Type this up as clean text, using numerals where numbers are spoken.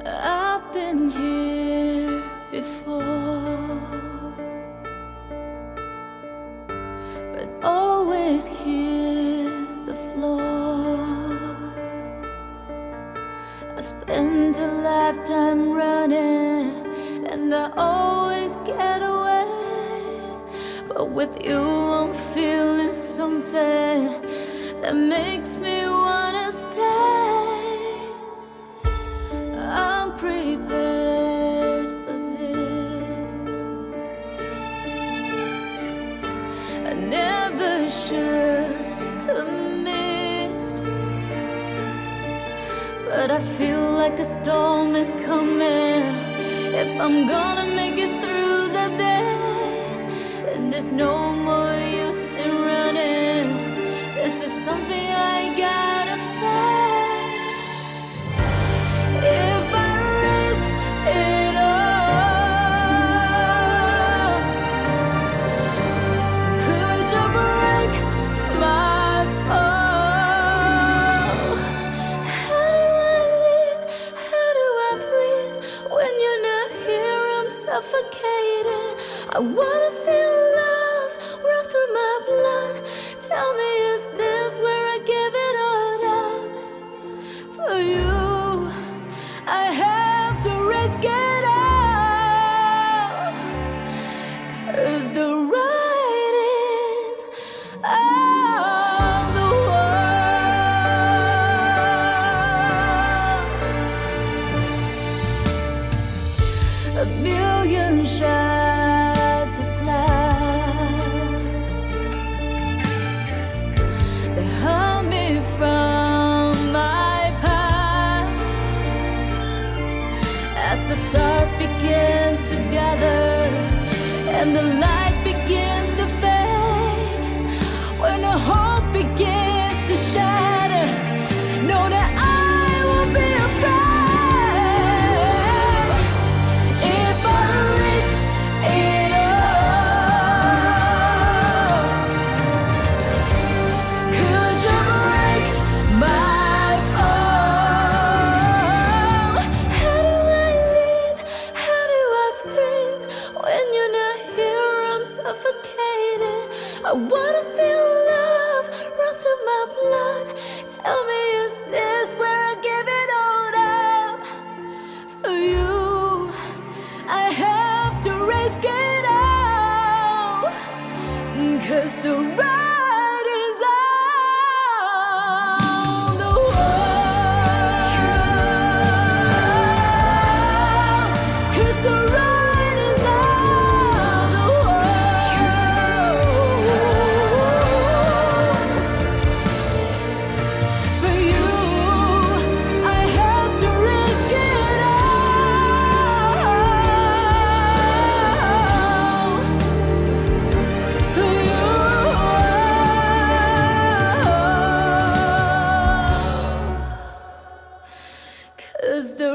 I've been here before, but always hear the floor. I spent a lifetime running, and I always get away. But with you I'm feeling something that makes me wanna stay. I'm prepared for this. I never should to miss, but I feel like a storm is coming. If I'm gonna make it through the day, then there's no more use in running. This is something I gotta face. If I risk it all, could you break my fall? How do I live? How do I breathe? When you're not here, I'm suffocating. I wanna feel love run through my blood. Tell me, is this where I give it all up? For you, I have to risk it all, 'cause the writing's on the wall. A million shards of glass, they hung me from my past. As the stars begin to gather and the light begins to fade, when the hope begins to shatter, know that I won't be afraid. If I risk it all, could you break my fall? How do I live? How do I breathe? When you're not here, I'm suffocating. I wanna feel love run through my blood. Tell me, is this where I give it all up? For you, I have to risk it all, 'cause the writing's on the wall. 'Cause the writing's on the wall. For you, I have to risk it all. For you, 'cause the